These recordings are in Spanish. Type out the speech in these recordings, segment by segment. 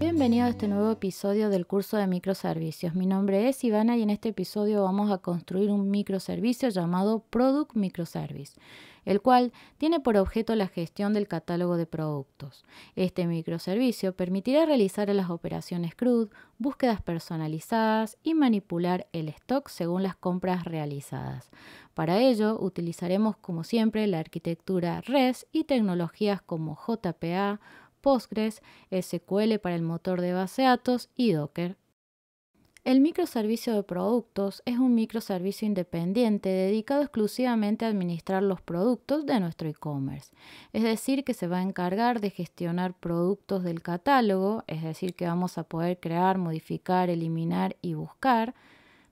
Bienvenido a este nuevo episodio del curso de microservicios. Mi nombre es Ivana y en este episodio vamos a construir un microservicio llamado Product Microservice, el cual tiene por objeto la gestión del catálogo de productos. Este microservicio permitirá realizar las operaciones CRUD, búsquedas personalizadas y manipular el stock según las compras realizadas. Para ello utilizaremos como siempre la arquitectura REST y tecnologías como JPA, Postgres, SQL para el motor de base de datos y Docker. El microservicio de productos es un microservicio independiente dedicado exclusivamente a administrar los productos de nuestro e-commerce. Es decir, que se va a encargar de gestionar productos del catálogo, es decir, que vamos a poder crear, modificar, eliminar y buscar.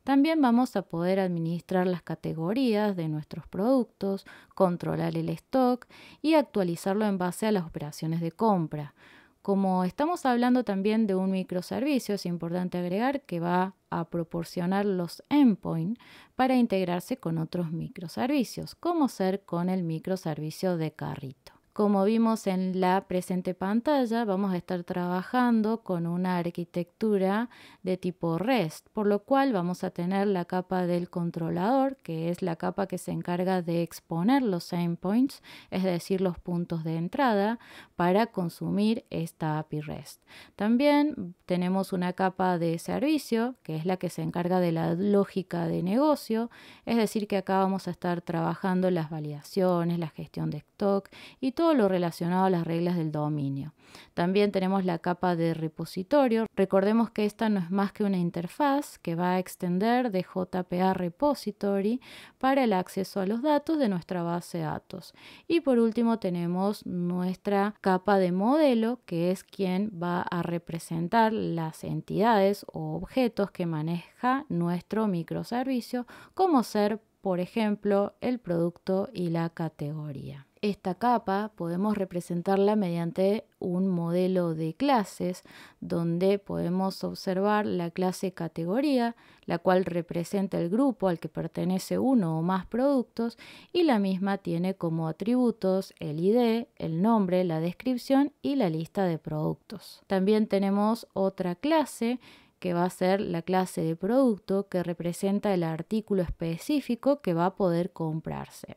También vamos a poder administrar las categorías de nuestros productos, controlar el stock y actualizarlo en base a las operaciones de compra. Como estamos hablando también de un microservicio, es importante agregar que va a proporcionar los endpoints para integrarse con otros microservicios, como ser con el microservicio de carrito. Como vimos en la presente pantalla, vamos a estar trabajando con una arquitectura de tipo REST, por lo cual vamos a tener la capa del controlador, que es la capa que se encarga de exponer los endpoints, es decir, los puntos de entrada, para consumir esta API REST. También tenemos una capa de servicio, que es la que se encarga de la lógica de negocio, es decir, que acá vamos a estar trabajando las validaciones, la gestión de stock y todo lo relacionado a las reglas del dominio. También tenemos la capa de repositorio. Recordemos que esta no es más que una interfaz que va a extender de JPA Repository para el acceso a los datos de nuestra base de datos. Y por último tenemos nuestra capa de modelo, que es quien va a representar las entidades o objetos que maneja nuestro microservicio, como ser, por ejemplo, el producto y la categoría. Esta capa podemos representarla mediante un modelo de clases donde podemos observar la clase categoría, la cual representa el grupo al que pertenece uno o más productos y la misma tiene como atributos el ID, el nombre, la descripción y la lista de productos. También tenemos otra clase que va a ser la clase de producto que representa el artículo específico que va a poder comprarse.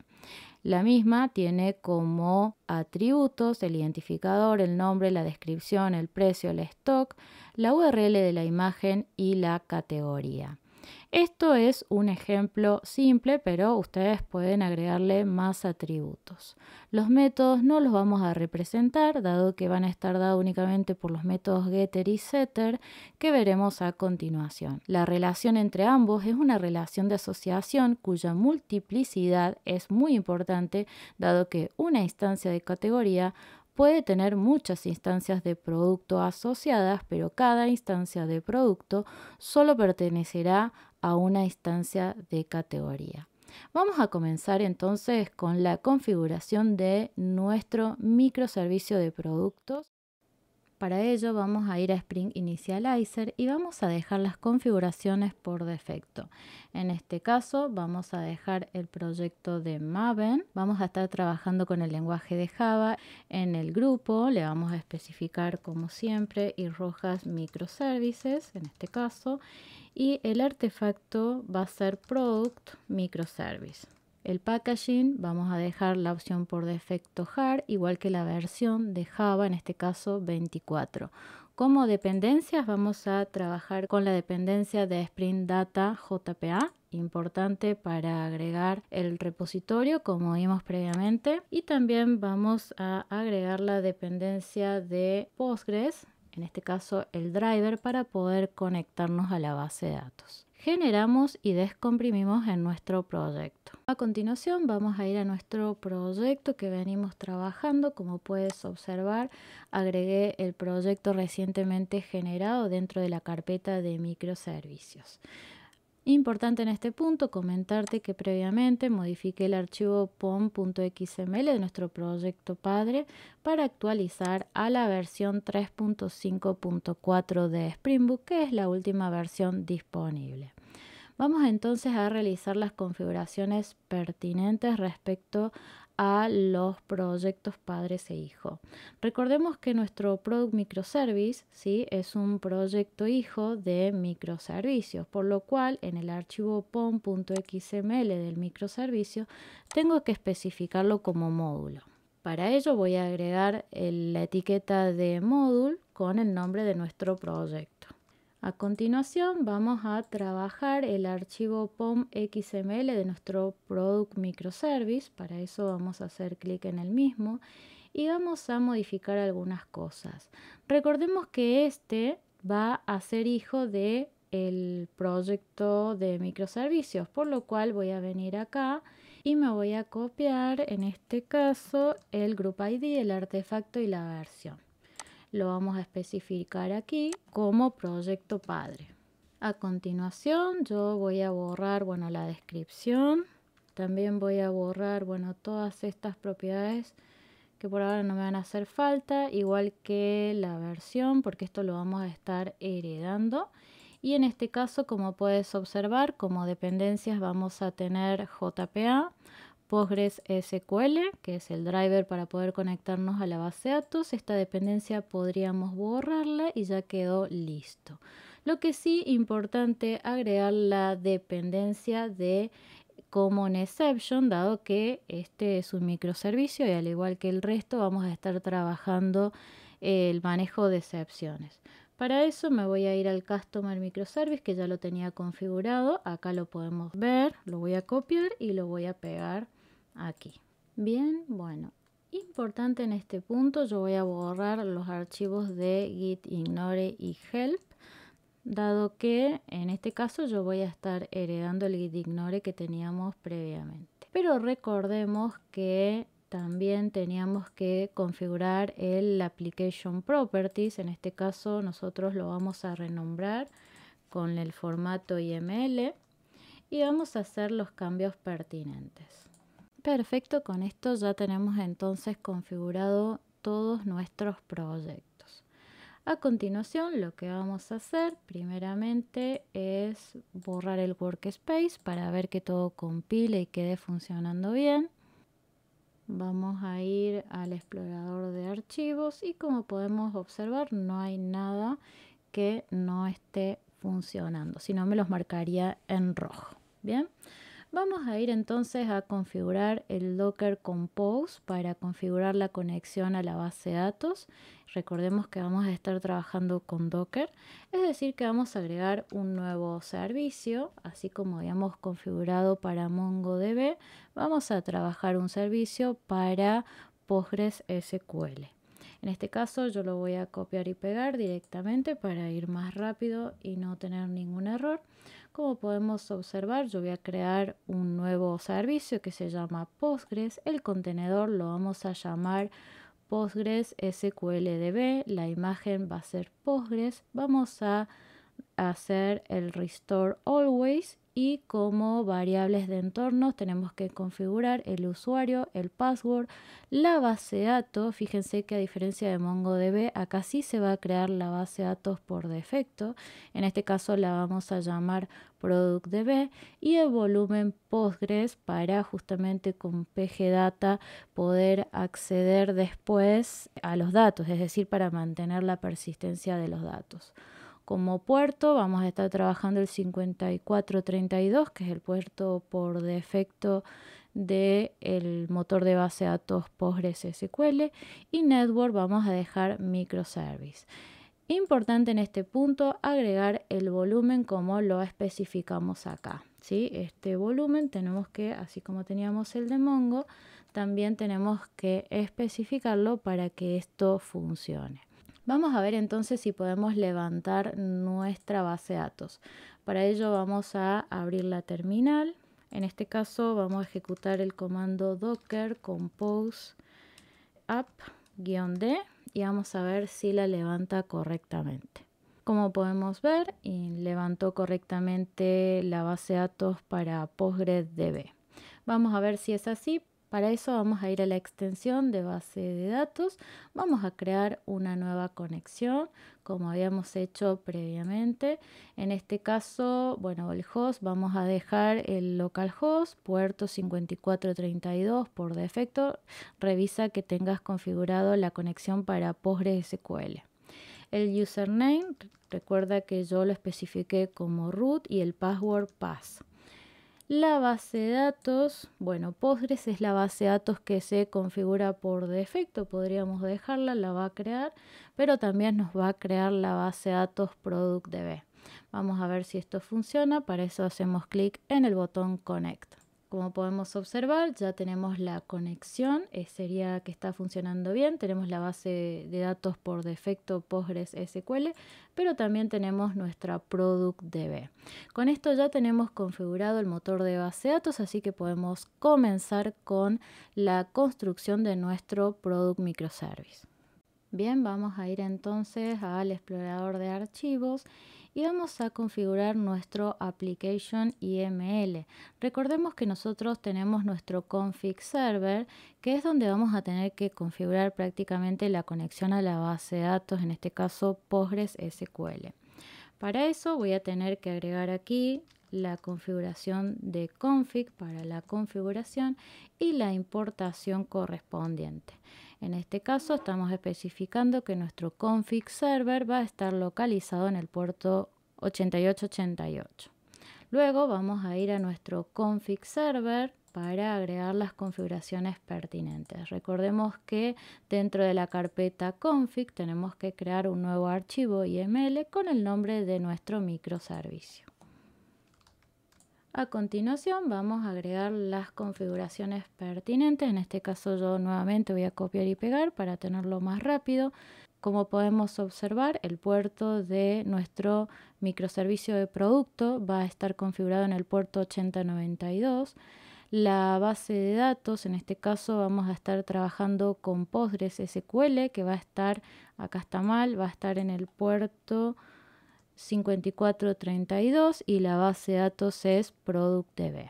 La misma tiene como atributos el identificador, el nombre, la descripción, el precio, el stock, la URL de la imagen y la categoría. Esto es un ejemplo simple, pero ustedes pueden agregarle más atributos. Los métodos no los vamos a representar, dado que van a estar dados únicamente por los métodos getter y setter, que veremos a continuación. La relación entre ambos es una relación de asociación cuya multiplicidad es muy importante, dado que una instancia de categoría puede tener muchas instancias de producto asociadas, pero cada instancia de producto solo pertenecerá a una instancia de categoría. Vamos a comenzar entonces con la configuración de nuestro microservicio de productos. Para ello vamos a ir a Spring Initializer y vamos a dejar las configuraciones por defecto. En este caso vamos a dejar el proyecto de Maven. Vamos a estar trabajando con el lenguaje de Java. En el grupo le vamos a especificar como siempre y rojas microservices en este caso. Y el artefacto va a ser Product Microservice. El packaging vamos a dejar la opción por defecto hard, igual que la versión de Java, en este caso 24. Como dependencias vamos a trabajar con la dependencia de Spring Data JPA, importante para agregar el repositorio como vimos previamente. Y también vamos a agregar la dependencia de Postgres, en este caso el driver, para poder conectarnos a la base de datos. Generamos y descomprimimos en nuestro proyecto. A continuación vamos a ir a nuestro proyecto que venimos trabajando. Como puedes observar, agregué el proyecto recientemente generado dentro de la carpeta de microservicios. Importante en este punto comentarte que previamente modifiqué el archivo pom.xml de nuestro proyecto padre para actualizar a la versión 3.5.4 de Spring Boot, que es la última versión disponible. Vamos entonces a realizar las configuraciones pertinentes respecto a los proyectos padres e hijo. Recordemos que nuestro Product Microservice, ¿sí?, es un proyecto hijo de microservicios, por lo cual en el archivo pom.xml del microservicio tengo que especificarlo como módulo. Para ello voy a agregar la etiqueta de módulo con el nombre de nuestro proyecto. A continuación vamos a trabajar el archivo pom.xml de nuestro Product Microservice. Para eso vamos a hacer clic en el mismo y vamos a modificar algunas cosas. Recordemos que este va a ser hijo de el proyecto de microservicios, por lo cual voy a venir acá y me voy a copiar, en este caso, el Group ID, el artefacto y la versión. Lo vamos a especificar aquí como proyecto padre. A continuación yo voy a borrar, la descripción. También voy a borrar, todas estas propiedades que por ahora no me van a hacer falta, igual que la versión, porque esto lo vamos a estar heredando. Y en este caso, como puedes observar, como dependencias vamos a tener JPA, PostgreSQL, que es el driver para poder conectarnos a la base de datos. Esta dependencia podríamos borrarla y ya quedó listo. Lo que sí, importante agregar la dependencia de CommonException, dado que este es un microservicio y al igual que el resto vamos a estar trabajando el manejo de excepciones. Para eso me voy a ir al Customer Microservice, que ya lo tenía configurado. Acá lo podemos ver, lo voy a copiar y lo voy a pegar aquí. Bien, importante en este punto, yo voy a borrar los archivos de git ignore y help, dado que en este caso yo voy a estar heredando el git ignore que teníamos previamente. Pero recordemos que también teníamos que configurar el application properties. En este caso nosotros lo vamos a renombrar con el formato YML y vamos a hacer los cambios pertinentes. Perfecto, con esto ya tenemos entonces configurado todos nuestros proyectos. A continuación lo que vamos a hacer primeramente es borrar el workspace para ver que todo compile y quede funcionando bien. Vamos a ir al explorador de archivos y como podemos observar no hay nada que no esté funcionando, si no me los marcaría en rojo. Bien, vamos a ir entonces a configurar el Docker Compose para configurar la conexión a la base de datos. Recordemos que vamos a estar trabajando con Docker, es decir que vamos a agregar un nuevo servicio, así como habíamos configurado para MongoDB, vamos a trabajar un servicio para PostgreSQL. En este caso yo lo voy a copiar y pegar directamente para ir más rápido y no tener ningún error. Como podemos observar, yo voy a crear un nuevo servicio que se llama Postgres. El contenedor lo vamos a llamar PostgreSQLDB. La imagen va a ser Postgres. Vamos a hacer el restore always y como variables de entorno tenemos que configurar el usuario, el password, la base de datos. Fíjense que a diferencia de MongoDB, acá sí se va a crear la base de datos por defecto. En este caso la vamos a llamar ProductDB y el volumen Postgres para justamente con PGData poder acceder después a los datos, es decir, para mantener la persistencia de los datos. Como puerto vamos a estar trabajando el 5432, que es el puerto por defecto del motor de base de datos PostgreSQL, y network vamos a dejar microservice. Importante en este punto agregar el volumen como lo especificamos acá, ¿sí? Este volumen tenemos que, así como teníamos el de Mongo, también tenemos que especificarlo para que esto funcione. Vamos a ver entonces si podemos levantar nuestra base de datos. Para ello vamos a abrir la terminal. En este caso vamos a ejecutar el comando docker compose app-d y vamos a ver si la levanta correctamente. Como podemos ver, levantó correctamente la base de datos para PostgreDB. Vamos a ver si es así. Para eso vamos a ir a la extensión de base de datos, vamos a crear una nueva conexión como habíamos hecho previamente. En este caso, bueno, el host, vamos a dejar el localhost, puerto 5432 por defecto. Revisa que tengas configurado la conexión para PostgreSQL. El username, recuerda que yo lo especifiqué como root y el password pass. La base de datos, bueno, Postgres es la base de datos que se configura por defecto, podríamos dejarla, la va a crear, pero también nos va a crear la base de datos ProductDB. Vamos a ver si esto funciona, para eso hacemos clic en el botón Connect. Como podemos observar, ya tenemos la conexión, sería que está funcionando bien. Tenemos la base de datos por defecto PostgreSQL, pero también tenemos nuestra ProductDB. Con esto ya tenemos configurado el motor de base de datos, así que podemos comenzar con la construcción de nuestro Product Microservice. Bien, vamos a ir entonces al explorador de archivos y vamos a configurar nuestro Application YML. Recordemos que nosotros tenemos nuestro config server, que es donde vamos a tener que configurar prácticamente la conexión a la base de datos, en este caso PostgreSQL. Para eso voy a tener que agregar aquí la configuración de config para la configuración y la importación correspondiente. En este caso estamos especificando que nuestro config server va a estar localizado en el puerto 8888. Luego vamos a ir a nuestro config server para agregar las configuraciones pertinentes. Recordemos que dentro de la carpeta config tenemos que crear un nuevo archivo YML con el nombre de nuestro microservicio. A continuación vamos a agregar las configuraciones pertinentes. En este caso yo nuevamente voy a copiar y pegar para tenerlo más rápido. Como podemos observar, el puerto de nuestro microservicio de producto va a estar configurado en el puerto 8092. La base de datos, en este caso vamos a estar trabajando con PostgreSQL, que va a estar, acá está mal, va a estar en el puerto 5432 y la base de datos es ProductDB.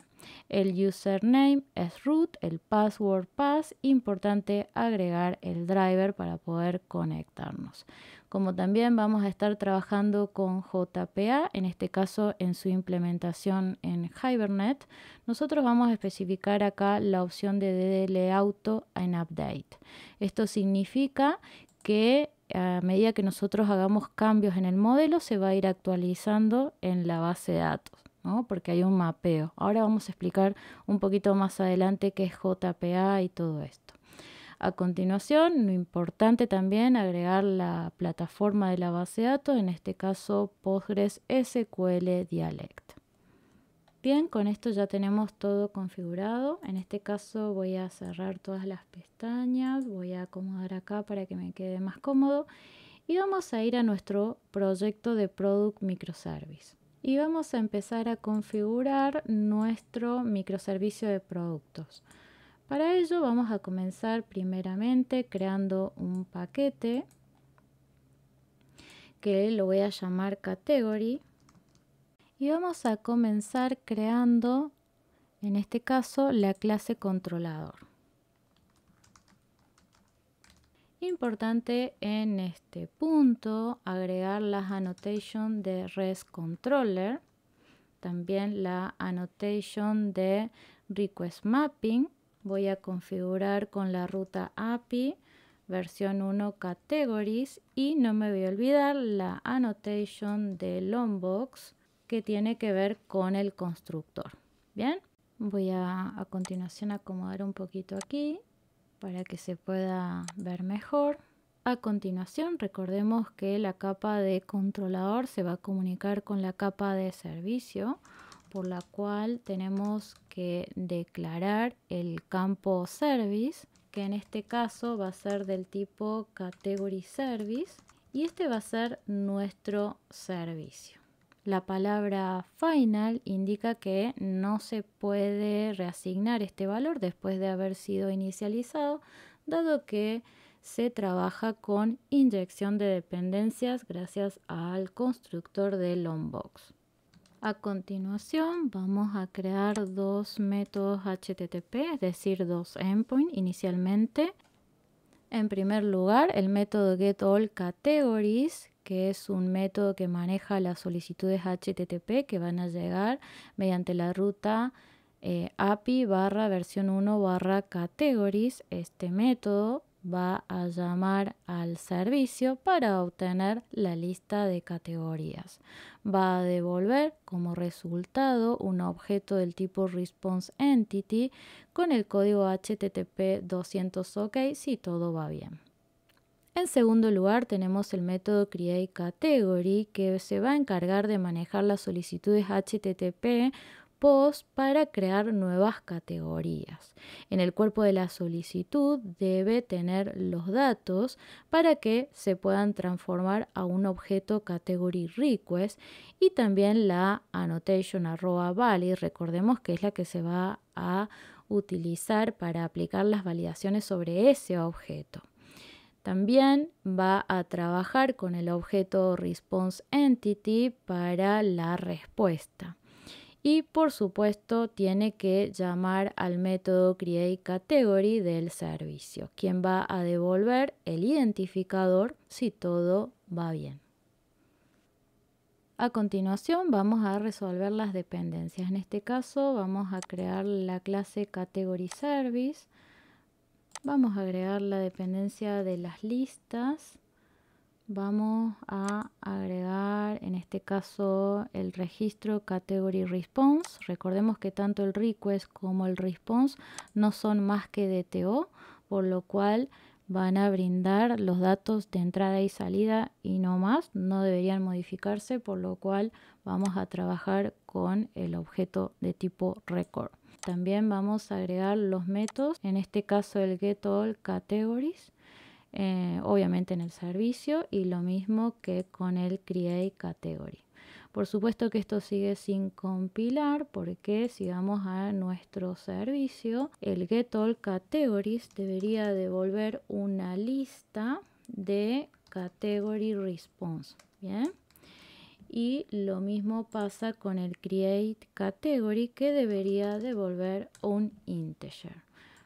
El username es root, el password pass, importante agregar el driver para poder conectarnos. Como también vamos a estar trabajando con JPA, en este caso en su implementación en Hibernate, nosotros vamos a especificar acá la opción de DDL Auto en Update. Esto significa que a medida que nosotros hagamos cambios en el modelo, se va a ir actualizando en la base de datos, ¿no? Porque hay un mapeo. Ahora vamos a explicar un poquito más adelante qué es JPA y todo esto. A continuación, lo importante también agregar la plataforma de la base de datos, en este caso PostgreSQL Dialect. Bien, con esto ya tenemos todo configurado. En este caso voy a cerrar todas las pestañas, voy a acomodar acá para que me quede más cómodo y vamos a ir a nuestro proyecto de Product Microservice. Y vamos a empezar a configurar nuestro microservicio de productos. Para ello vamos a comenzar primeramente creando un paquete que lo voy a llamar Category. Y vamos a comenzar creando, en este caso, la clase controlador. Importante en este punto agregar las annotations de REST Controller, también la annotation de Request Mapping. Voy a configurar con la ruta API versión 1 Categories y no me voy a olvidar la annotation de Longbox que tiene que ver con el constructor. Bien, voy a continuación acomodar un poquito aquí para que se pueda ver mejor. A continuación, recordemos que la capa de controlador se va a comunicar con la capa de servicio, por la cual tenemos que declarar el campo service, que en este caso va a ser del tipo category service, y este va a ser nuestro servicio. La palabra final indica que no se puede reasignar este valor después de haber sido inicializado, dado que se trabaja con inyección de dependencias gracias al constructor de Longbox. A continuación vamos a crear dos métodos HTTP, es decir, dos endpoints inicialmente. En primer lugar, el método getAllCategories, que es un método que maneja las solicitudes HTTP que van a llegar mediante la ruta API/versión1/categories. Este método va a llamar al servicio para obtener la lista de categorías. Va a devolver como resultado un objeto del tipo ResponseEntity con el código HTTP 200 OK si todo va bien. En segundo lugar tenemos el método createCategory, que se va a encargar de manejar las solicitudes HTTP POST para crear nuevas categorías. En el cuerpo de la solicitud debe tener los datos para que se puedan transformar a un objeto category request y también la annotation @valid, recordemos que es la que se va a utilizar para aplicar las validaciones sobre ese objeto. También va a trabajar con el objeto ResponseEntity para la respuesta. Y por supuesto tiene que llamar al método createCategory del servicio, quien va a devolver el identificador si todo va bien. A continuación vamos a resolver las dependencias. En este caso vamos a crear la clase categoryService. Vamos a agregar la dependencia de las listas. Vamos a agregar en este caso el registro category response. Recordemos que tanto el request como el response no son más que DTO, por lo cual van a brindar los datos de entrada y salida y no más. No deberían modificarse, por lo cual vamos a trabajar con el objeto de tipo record. También vamos a agregar los métodos, en este caso el getAllCategories. Obviamente en el servicio y lo mismo que con el createCategory. Por supuesto que esto sigue sin compilar porque si vamos a nuestro servicio, el getAllCategories debería devolver una lista de category response. Bien. Y lo mismo pasa con el createCategory, que debería devolver un integer.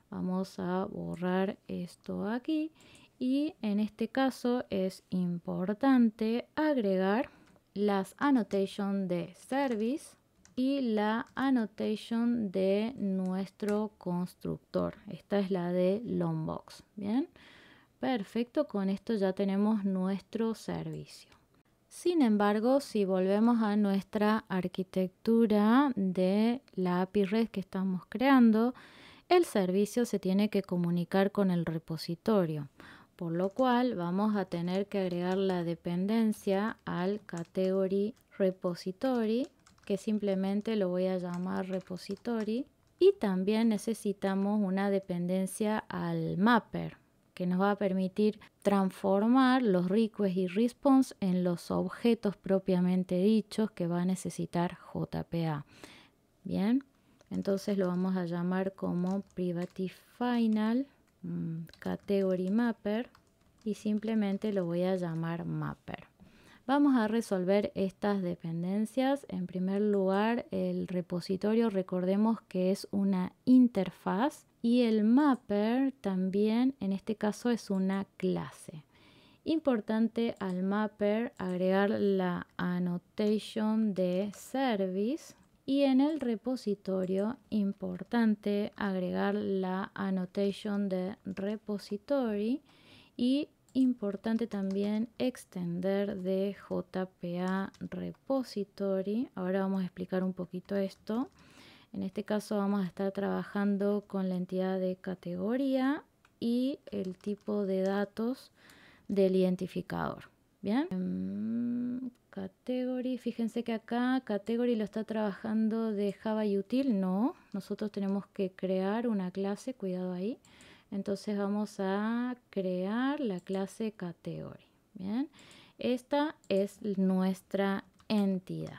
Vamos a borrar esto aquí. Y en este caso es importante agregar las annotation de service y la annotation de nuestro constructor. Esta es la de Longbox. Bien, perfecto, con esto ya tenemos nuestro servicio. Sin embargo, si volvemos a nuestra arquitectura de la API REST que estamos creando, el servicio se tiene que comunicar con el repositorio. Por lo cual vamos a tener que agregar la dependencia al category repository, que simplemente lo voy a llamar repository. Y también necesitamos una dependencia al mapper, que nos va a permitir transformar los requests y response en los objetos propiamente dichos que va a necesitar JPA. Bien, entonces lo vamos a llamar como privative final category mapper y simplemente lo voy a llamar mapper. Vamos a resolver estas dependencias. En primer lugar, el repositorio, recordemos que es una interfaz y el mapper también, en este caso, es una clase. Importante al mapper agregar la annotation de service. Y en el repositorio, importante agregar la annotation de repository y importante también extender de JPA repository. Ahora vamos a explicar un poquito esto. En este caso vamos a estar trabajando con la entidad de categoría y el tipo de datos del identificador. Bien. Category, fíjense que acá category lo está trabajando de Java Util. No, nosotros tenemos que crear una clase, cuidado ahí. Entonces vamos a crear la clase category. Bien, esta es nuestra entidad.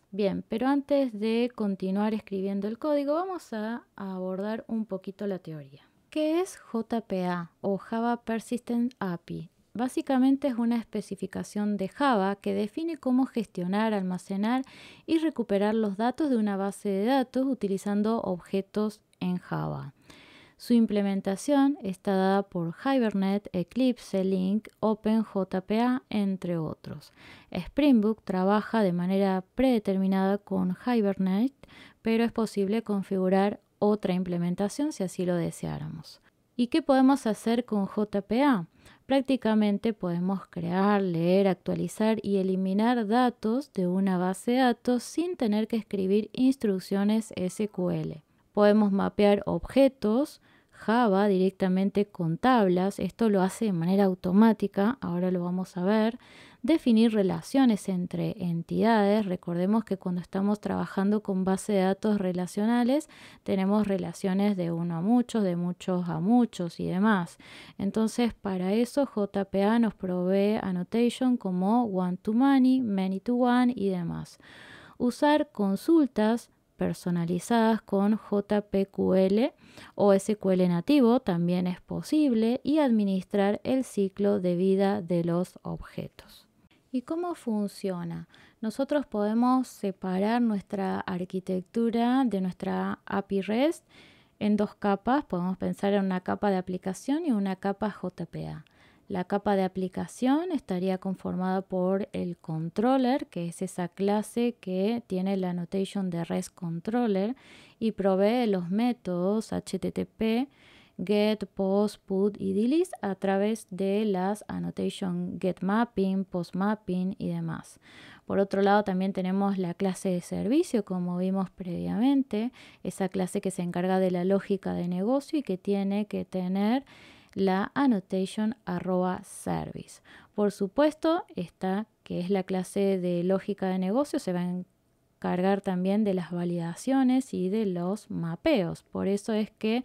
Bien, pero antes de continuar escribiendo el código, vamos a abordar un poquito la teoría. ¿Qué es JPA o Java Persistent API? Básicamente es una especificación de Java que define cómo gestionar, almacenar y recuperar los datos de una base de datos utilizando objetos en Java. Su implementación está dada por Hibernate, Eclipse, Link, OpenJPA, entre otros. Spring Boot trabaja de manera predeterminada con Hibernate, pero es posible configurar otra implementación si así lo deseáramos. ¿Y qué podemos hacer con JPA? Prácticamente podemos crear, leer, actualizar y eliminar datos de una base de datos sin tener que escribir instrucciones SQL. Podemos mapear objetos Java directamente con tablas, esto lo hace de manera automática, ahora lo vamos a ver. Definir relaciones entre entidades, recordemos que cuando estamos trabajando con base de datos relacionales tenemos relaciones de uno a muchos, de muchos a muchos y demás. Entonces para eso JPA nos provee annotation como one to many, many to one y demás. Usar consultas personalizadas con JPQL o SQL nativo también es posible y administrar el ciclo de vida de los objetos. ¿Y cómo funciona? Nosotros podemos separar nuestra arquitectura de nuestra API REST en dos capas. Podemos pensar en una capa de aplicación y una capa JPA. La capa de aplicación estaría conformada por el controller, que es esa clase que tiene la annotation de REST controller y provee los métodos HTTP, get, post, put y delete a través de las annotation get mapping, post mapping y demás. Por otro lado también tenemos la clase de servicio, como vimos previamente, esa clase que se encarga de la lógica de negocio y que tiene que tener la annotation @service. Por supuesto, esta que es la clase de lógica de negocio se va a encargar también de las validaciones y de los mapeos. Por eso es que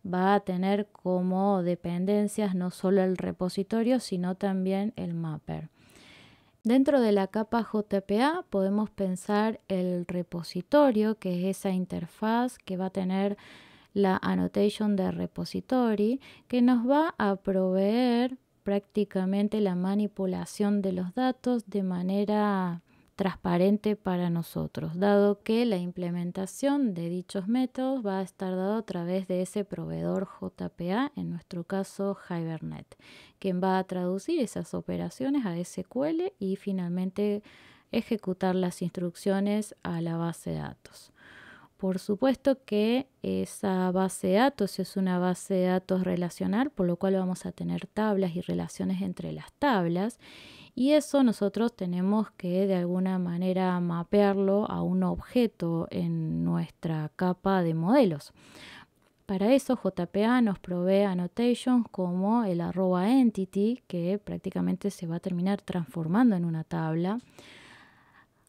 va a tener como dependencias no solo el repositorio, sino también el mapper. Dentro de la capa JPA podemos pensar el repositorio, que es esa interfaz que va a tener la annotation de repository, que nos va a proveer prácticamente la manipulación de los datos de manera transparente para nosotros, dado que la implementación de dichos métodos va a estar dado a través de ese proveedor JPA, en nuestro caso Hibernate, quien va a traducir esas operaciones a SQL y finalmente ejecutar las instrucciones a la base de datos. Por supuesto que esa base de datos es una base de datos relacional, por lo cual vamos a tener tablas y relaciones entre las tablas, y eso nosotros tenemos que de alguna manera mapearlo a un objeto en nuestra capa de modelos. Para eso JPA nos provee annotations como el @entity, que prácticamente se va a terminar transformando en una tabla,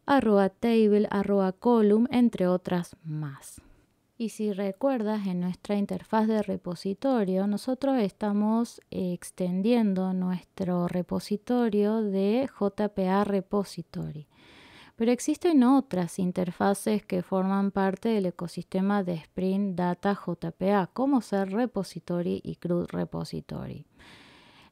@table, @column, entre otras más. Y si recuerdas, en nuestra interfaz de repositorio, nosotros estamos extendiendo nuestro repositorio de JPA Repository. Pero existen otras interfaces que forman parte del ecosistema de Spring Data JPA, como ser Repository y CRUD Repository.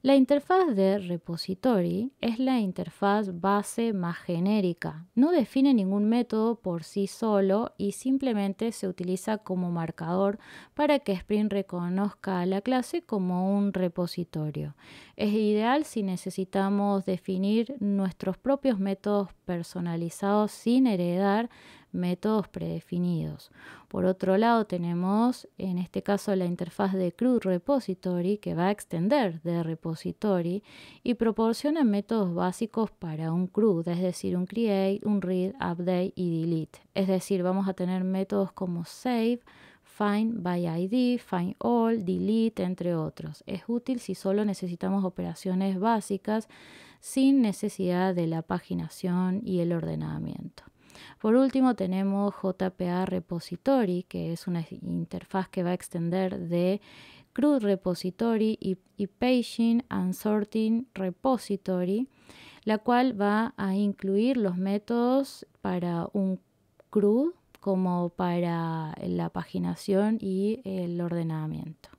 La interfaz de repository es la interfaz base más genérica. No define ningún método por sí solo y simplemente se utiliza como marcador para que Spring reconozca a la clase como un repositorio. Es ideal si necesitamos definir nuestros propios métodos personalizados sin heredar métodos predefinidos. Por otro lado tenemos en este caso la interfaz de CRUD Repository, que va a extender de repository y proporciona métodos básicos para un CRUD, es decir, un create, un read, update y delete. Es decir, vamos a tener métodos como save, find by ID, find all, delete, entre otros. Es útil si solo necesitamos operaciones básicas sin necesidad de la paginación y el ordenamiento. Por último tenemos JPA Repository, que es una interfaz que va a extender de CRUD Repository y Paging and Sorting Repository, la cual va a incluir los métodos para un CRUD como para la paginación y el ordenamiento.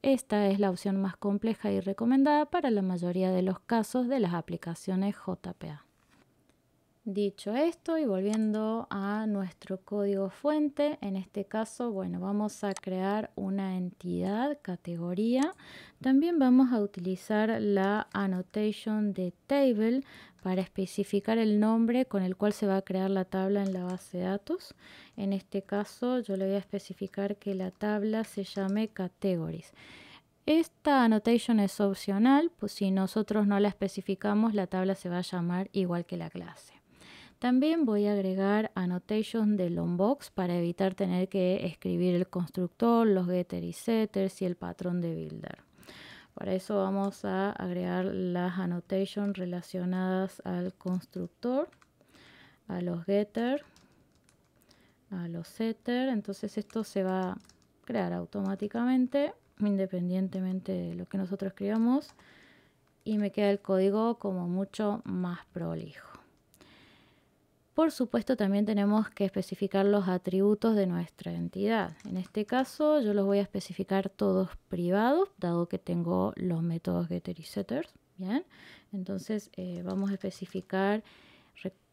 esta es la opción más compleja y recomendada para la mayoría de los casos de las aplicaciones JPA. Dicho esto y volviendo a nuestro código fuente, en este caso, bueno, vamos a crear una entidad, categoría. También vamos a utilizar la annotation de table para especificar el nombre con el cual se va a crear la tabla en la base de datos. En este caso, yo le voy a especificar que la tabla se llame categories. Esta annotation es opcional, pues si nosotros no la especificamos, la tabla se va a llamar igual que la clase. También voy a agregar annotation de longbox para evitar tener que escribir el constructor, los getters y setters y el patrón de builder. Para eso vamos a agregar las annotations relacionadas al constructor, a los getters, a los setters. Entonces esto se va a crear automáticamente, independientemente de lo que nosotros escribamos, y me queda el código como mucho más prolijo. Por supuesto, también tenemos que especificar los atributos de nuestra entidad. En este caso, yo los voy a especificar todos privados, dado que tengo los métodos getter y setters. Bien, entonces vamos a especificar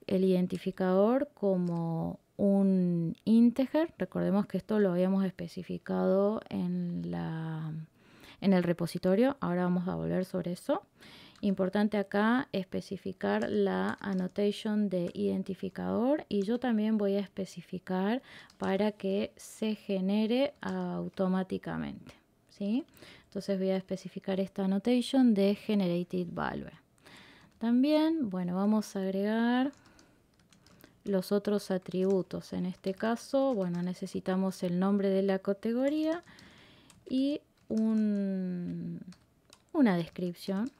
el identificador como un integer. Recordemos que esto lo habíamos especificado en el repositorio. Ahora vamos a volver sobre eso. Importante acá especificar la annotation de identificador y yo también voy a especificar para que se genere automáticamente, ¿sí? Entonces voy a especificar esta annotation de generated value. También, bueno, vamos a agregar los otros atributos. En este caso, bueno, necesitamos el nombre de la categoría y una descripción.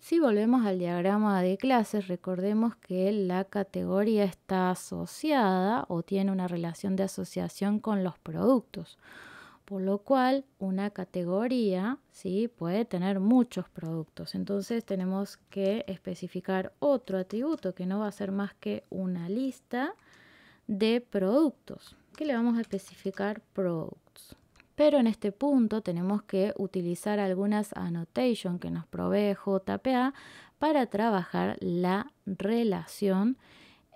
Si volvemos al diagrama de clases, recordemos que la categoría está asociada o tiene una relación de asociación con los productos, por lo cual una categoría, ¿sí?, puede tener muchos productos. Entonces tenemos que especificar otro atributo que no va a ser más que una lista de productos, que le vamos a especificar products. Pero en este punto tenemos que utilizar algunas annotations que nos provee JPA para trabajar la relación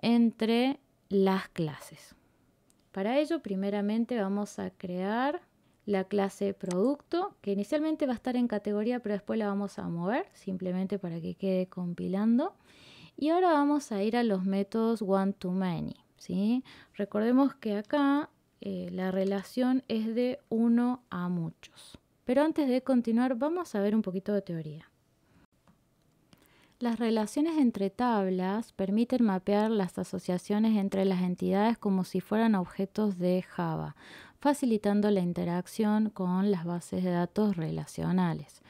entre las clases. Para ello, primeramente vamos a crear la clase producto, que inicialmente va a estar en categoría, pero después la vamos a mover, simplemente para que quede compilando. Y ahora vamos a ir a los métodos one-to-many, ¿sí? Recordemos que acá la relación es de uno a muchos. Pero antes de continuar, vamos a ver un poquito de teoría. Las relaciones entre tablas permiten mapear las asociaciones entre las entidades como si fueran objetos de Java, facilitando la interacción con las bases de datos relacionales.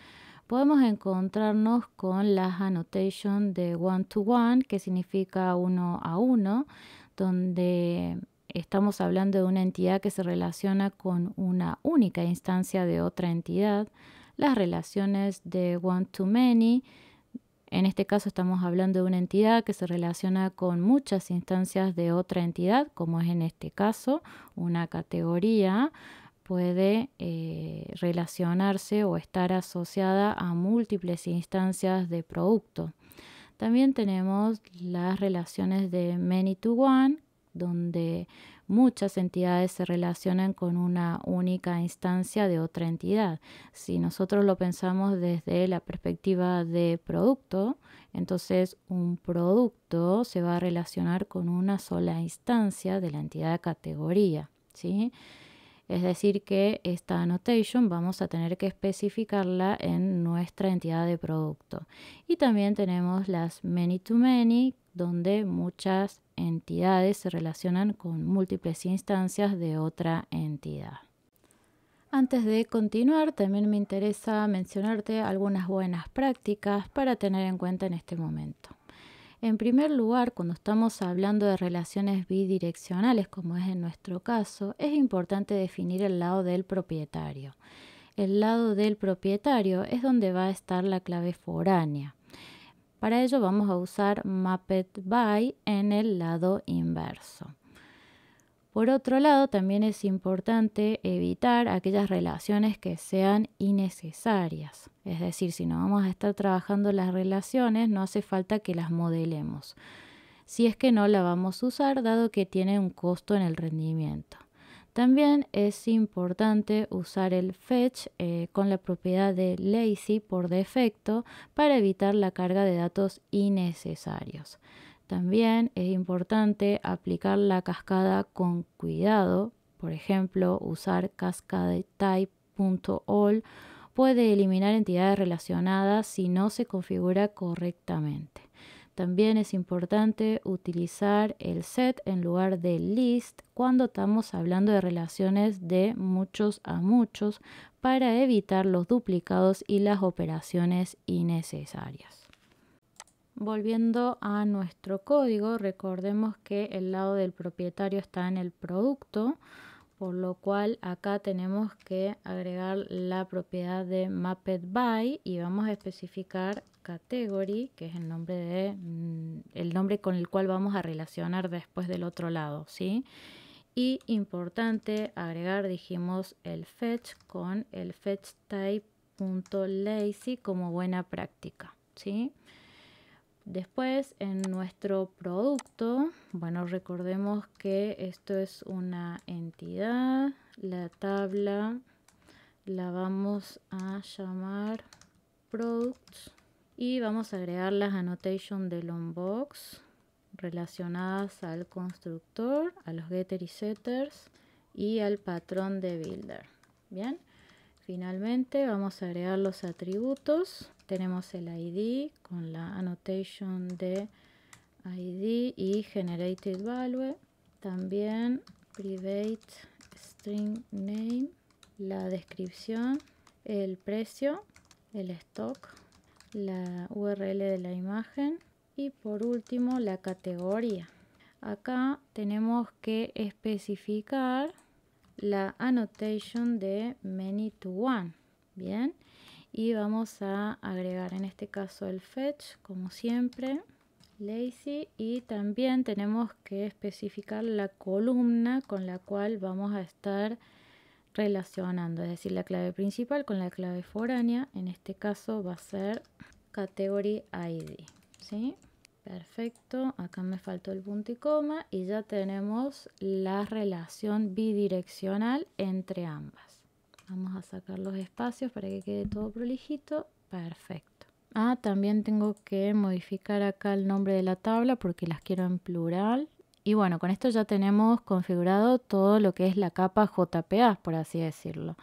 Podemos encontrarnos con las annotations de one-to-one, que significa uno a uno, donde estamos hablando de una entidad que se relaciona con una única instancia de otra entidad. Las relaciones de one-to-many, en este caso estamos hablando de una entidad que se relaciona con muchas instancias de otra entidad, como es en este caso una categoría. Puede relacionarse o estar asociada a múltiples instancias de producto. También tenemos las relaciones de many to one, donde muchas entidades se relacionan con una única instancia de otra entidad. Si nosotros lo pensamos desde la perspectiva de producto, entonces un producto se va a relacionar con una sola instancia de la entidad categoría, ¿sí? Es decir que esta annotation vamos a tener que especificarla en nuestra entidad de producto. Y también tenemos las many to many, donde muchas entidades se relacionan con múltiples instancias de otra entidad. Antes de continuar, también me interesa mencionarte algunas buenas prácticas para tener en cuenta en este momento. En primer lugar, cuando estamos hablando de relaciones bidireccionales, como es en nuestro caso, es importante definir el lado del propietario. El lado del propietario es donde va a estar la clave foránea. Para ello vamos a usar mapped by en el lado inverso. Por otro lado, también es importante evitar aquellas relaciones que sean innecesarias. Es decir, si no vamos a estar trabajando las relaciones, no hace falta que las modelemos, si es que no la vamos a usar, dado que tiene un costo en el rendimiento. También es importante usar el fetch con la propiedad de lazy por defecto para evitar la carga de datos innecesarios. También es importante aplicar la cascada con cuidado. Por ejemplo, usar cascadetype.all puede eliminar entidades relacionadas si no se configura correctamente. También es importante utilizar el set en lugar del list cuando estamos hablando de relaciones de muchos a muchos para evitar los duplicados y las operaciones innecesarias. Volviendo a nuestro código, recordemos que el lado del propietario está en el producto, por lo cual acá tenemos que agregar la propiedad de MappedBy y vamos a especificar category, que es el nombre con el cual vamos a relacionar después del otro lado, ¿sí? Y importante agregar, dijimos, el fetch con el fetchType.lazy como buena práctica, ¿sí? Después, en nuestro producto, bueno, recordemos que esto es una entidad. La tabla la vamos a llamar products y vamos a agregar las annotations del onBox relacionadas al constructor, a los getter y setters y al patrón de builder. Bien. Finalmente vamos a agregar los atributos. Tenemos el ID con la annotation de ID y generated value. También private string name, la descripción, el precio, el stock, la URL de la imagen y por último la categoría. Acá tenemos que especificar la annotation de many to one, bien, y vamos a agregar en este caso el fetch como siempre, lazy, y también tenemos que especificar la columna con la cual vamos a estar relacionando, es decir, la clave principal con la clave foránea. En este caso va a ser category ID, ¿sí? Perfecto, acá me faltó el punto y coma y ya tenemos la relación bidireccional entre ambas. Vamos a sacar los espacios para que quede todo prolijito. Perfecto. También tengo que modificar acá el nombre de la tabla porque las quiero en plural. Y bueno, con esto ya tenemos configurado todo lo que es la capa JPA, por así decirlo.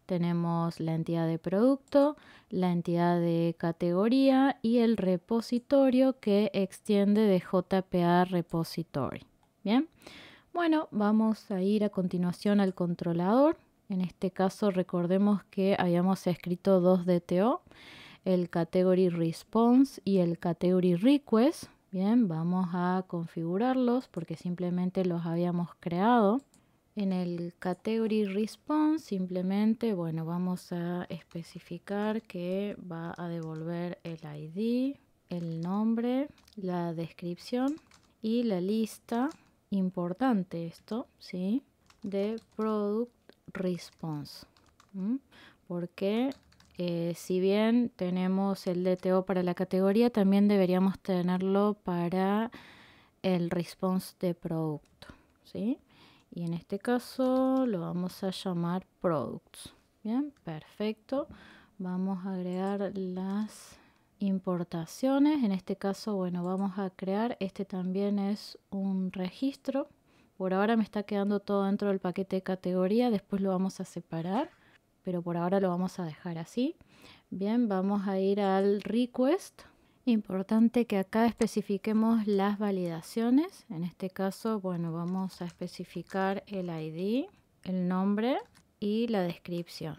Tenemos la entidad de producto, la entidad de categoría y el repositorio que extiende de JPA repository. Bien, bueno, vamos a ir a continuación al controlador. En este caso recordemos que habíamos escrito dos DTO, el category response y el category request. Bien, vamos a configurarlos porque simplemente los habíamos creado. En el category response simplemente, bueno, vamos a especificar que va a devolver el ID, el nombre, la descripción y la lista, importante esto, ¿sí? De product response. Porque si bien tenemos el DTO para la categoría, también deberíamos tenerlo para el response de producto, ¿sí? Y en este caso lo vamos a llamar products. Bien, perfecto. Vamos a agregar las importaciones. En este caso, bueno, vamos a crear. Este también es un registro. Por ahora me está quedando todo dentro del paquete de categoría. Después lo vamos a separar, pero por ahora lo vamos a dejar así. Bien, vamos a ir al request. Importante que acá especifiquemos las validaciones. En este caso, bueno, vamos a especificar el ID, el nombre y la descripción.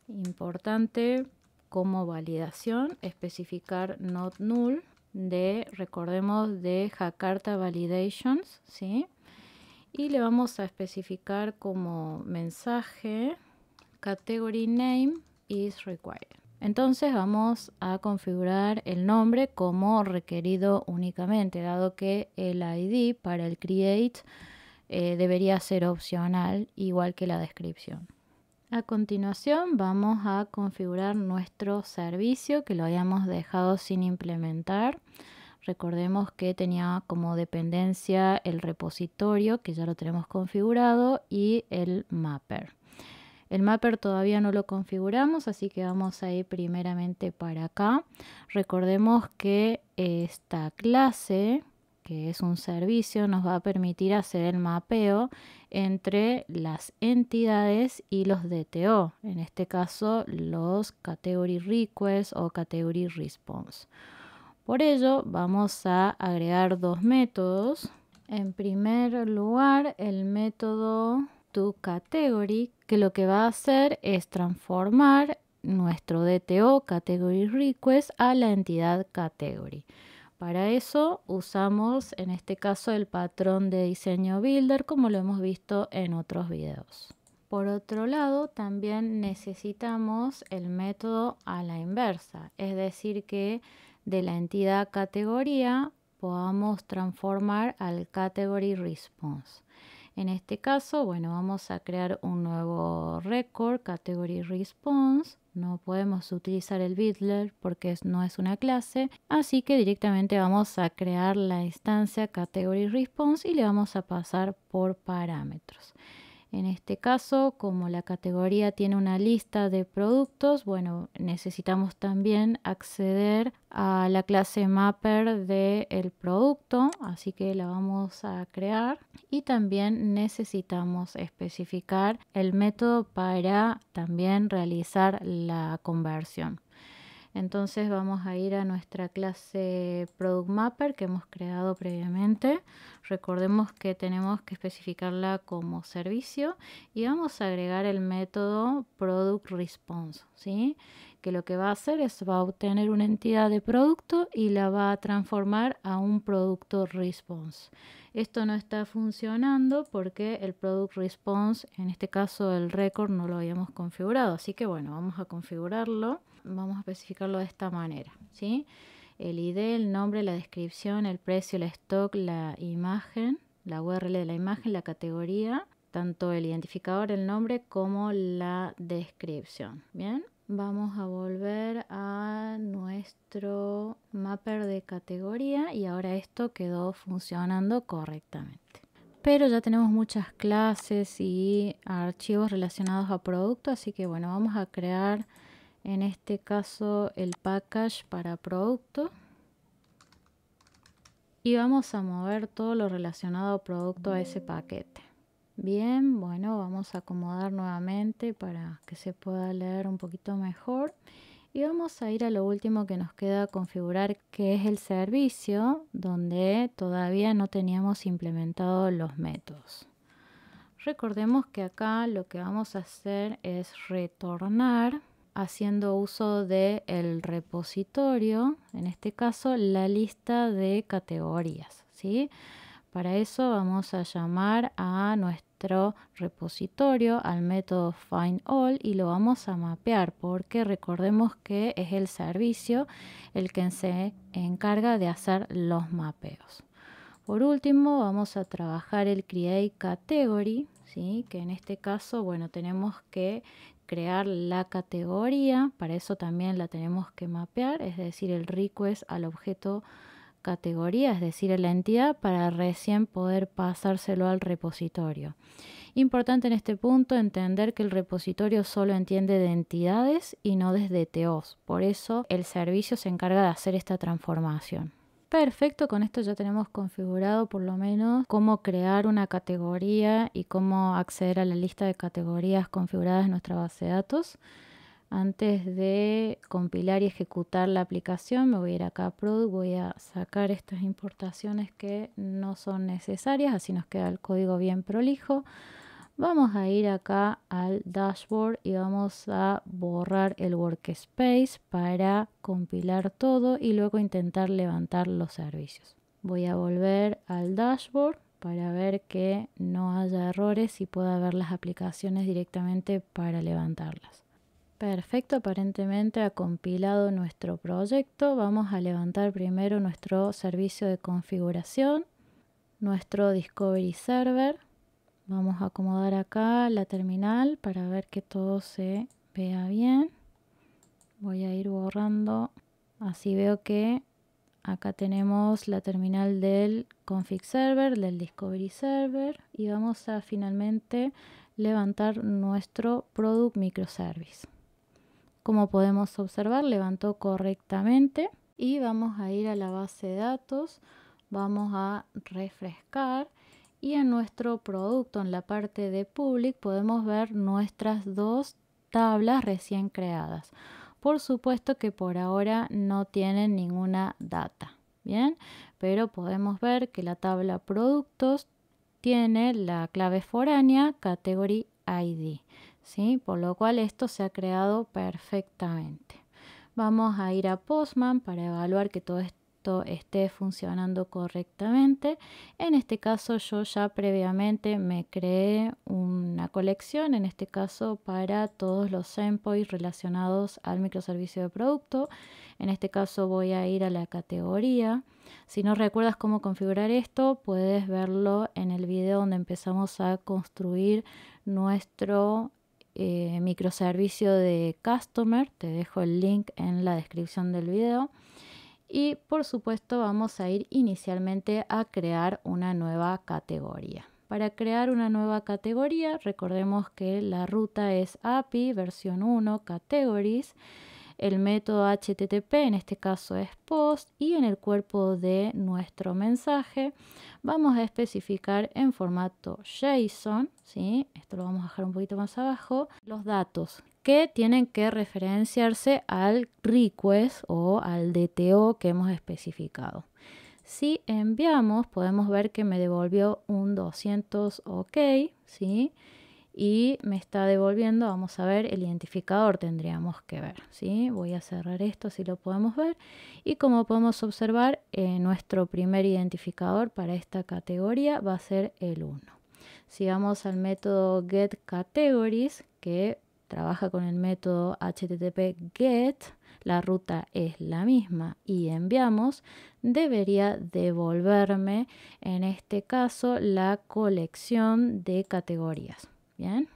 Importante como validación especificar not null recordemos, de Jakarta Validations, ¿sí? Y le vamos a especificar como mensaje category name is required. Entonces vamos a configurar el nombre como requerido únicamente, dado que el ID para el create debería ser opcional, igual que la descripción. A continuación vamos a configurar nuestro servicio que lo habíamos dejado sin implementar. Recordemos que tenía como dependencia el repositorio, que ya lo tenemos configurado, y el mapper. El mapper todavía no lo configuramos, así que vamos a ir primeramente para acá. Recordemos que esta clase, que es un servicio, nos va a permitir hacer el mapeo entre las entidades y los DTO, en este caso los Category Request o Category Response. Por ello vamos a agregar dos métodos. En primer lugar, el método toCategory, que lo que va a hacer es transformar nuestro DTO Category Request a la entidad Category. Para eso usamos en este caso el patrón de diseño Builder, como lo hemos visto en otros videos. Por otro lado, también necesitamos el método a la inversa, es decir que de la entidad categoría podamos transformar al Category Response. En este caso, bueno, vamos a crear un nuevo record, Category Response. No podemos utilizar el Builder porque no es una clase, así que directamente vamos a crear la instancia Category Response y le vamos a pasar por parámetros. En este caso, como la categoría tiene una lista de productos, bueno, necesitamos también acceder a la clase mapper del producto, así que la vamos a crear. Y también necesitamos especificar el método para también realizar la conversión. Entonces vamos a ir a nuestra clase Product Mapper que hemos creado previamente. Recordemos que tenemos que especificarla como servicio y vamos a agregar el método Product Response, ¿sí? Que lo que va a hacer es va a obtener una entidad de producto y la va a transformar a un producto response. Esto no está funcionando porque el product response, en este caso el record, no lo habíamos configurado. Así que bueno, vamos a configurarlo. Vamos a especificarlo de esta manera, ¿sí? El ID, el nombre, la descripción, el precio, el stock, la imagen, la URL de la imagen, la categoría, tanto el identificador, el nombre, como la descripción. Bien, vamos a volver a nuestro mapper de categoría y ahora esto quedó funcionando correctamente. Pero ya tenemos muchas clases y archivos relacionados a producto, así que bueno, vamos a crear en este caso el package para producto y vamos a mover todo lo relacionado a producto a ese paquete. Bien, bueno, vamos a acomodar nuevamente para que se pueda leer un poquito mejor y vamos a ir a lo último que nos queda configurar, que es el servicio, donde todavía no teníamos implementado los métodos. Recordemos que acá lo que vamos a hacer es retornar haciendo uso del repositorio, en este caso la lista de categorías, ¿sí? Para eso vamos a llamar a nuestro repositorio, al método findAll, y lo vamos a mapear porque recordemos que es el servicio el que se encarga de hacer los mapeos. Por último, vamos a trabajar el create category, ¿sí? Que en este caso, bueno, tenemos que crear la categoría, para eso también la tenemos que mapear, es decir, el request al objeto categoría, es decir, a la entidad, para recién poder pasárselo al repositorio. Importante en este punto entender que el repositorio solo entiende de entidades y no de DTOs, por eso el servicio se encarga de hacer esta transformación. Perfecto, con esto ya tenemos configurado por lo menos cómo crear una categoría y cómo acceder a la lista de categorías configuradas en nuestra base de datos. Antes de compilar y ejecutar la aplicación, me voy a ir acá a Product, voy a sacar estas importaciones que no son necesarias, así nos queda el código bien prolijo. Vamos a ir acá al dashboard y vamos a borrar el workspace para compilar todo y luego intentar levantar los servicios. Voy a volver al dashboard para ver que no haya errores y pueda ver las aplicaciones directamente para levantarlas. Perfecto, aparentemente ha compilado nuestro proyecto. Vamos a levantar primero nuestro servicio de configuración, nuestro Discovery Server. Vamos a acomodar acá la terminal para ver que todo se vea bien. Voy a ir borrando. Así veo que acá tenemos la terminal del config server, del discovery server, y vamos a finalmente levantar nuestro product microservice. Como podemos observar, levantó correctamente y vamos a ir a la base de datos, vamos a refrescar y en nuestro producto, en la parte de public, podemos ver nuestras dos tablas recién creadas. Por supuesto que por ahora no tienen ninguna data, ¿bien? Pero podemos ver que la tabla productos tiene la clave foránea category ID, ¿sí? Por lo cual esto se ha creado perfectamente. Vamos a ir a Postman para evaluar que todo esto esté funcionando correctamente. En este caso yo ya previamente me creé una colección, en este caso para todos los endpoints relacionados al microservicio de producto. En este caso voy a ir a la categoría. Si no recuerdas cómo configurar esto, puedes verlo en el video donde empezamos a construir nuestro microservicio de Customer. Te dejo el link en la descripción del video. Y por supuesto vamos a ir inicialmente a crear una nueva categoría. Para crear una nueva categoría, recordemos que la ruta es API versión 1 categories. El método HTTP en este caso es post y en el cuerpo de nuestro mensaje vamos a especificar en formato JSON, ¿sí? Esto lo vamos a dejar un poquito más abajo, los datos que tienen que referenciarse al request o al DTO que hemos especificado. Si enviamos, podemos ver que me devolvió un 200 OK, ¿sí? Y me está devolviendo, vamos a ver, el identificador tendríamos que ver, ¿sí? Voy a cerrar esto si lo podemos ver. Y como podemos observar, nuestro primer identificador para esta categoría va a ser el 1. Si vamos al método getCategories, que trabaja con el método HTTP GET, la ruta es la misma y enviamos, debería devolverme en este caso la colección de categorías. Bien,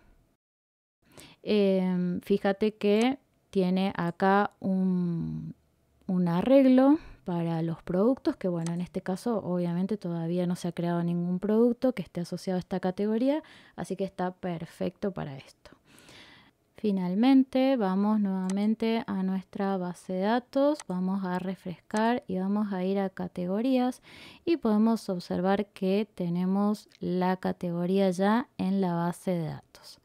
fíjate que tiene acá un arreglo para los productos, que bueno, en este caso obviamente todavía no se ha creado ningún producto que esté asociado a esta categoría, así que está perfecto para esto. Finalmente vamos nuevamente a nuestra base de datos, vamos a refrescar y vamos a ir a categorías y podemos observar que tenemos la categoría ya en la base de datos.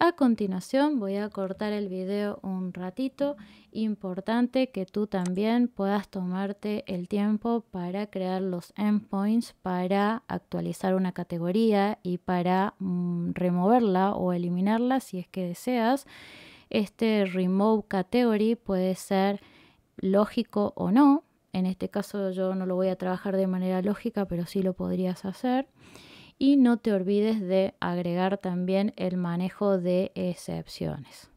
A continuación voy a cortar el video un ratito. Importante que tú también puedas tomarte el tiempo para crear los endpoints para actualizar una categoría y para removerla o eliminarla si es que deseas. Este remove category puede ser lógico o no. En este caso yo no lo voy a trabajar de manera lógica, pero sí lo podrías hacer. Y no te olvides de agregar también el manejo de excepciones.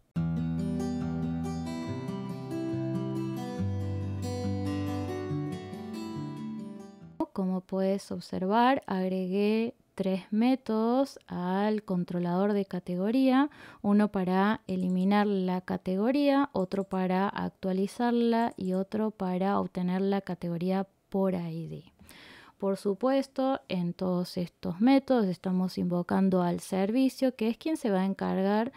Como puedes observar, agregué 3 métodos al controlador de categoría, uno para eliminar la categoría, otro para actualizarla y otro para obtener la categoría por ID. Por supuesto, en todos estos métodos estamos invocando al servicio, que es quien se va a encargar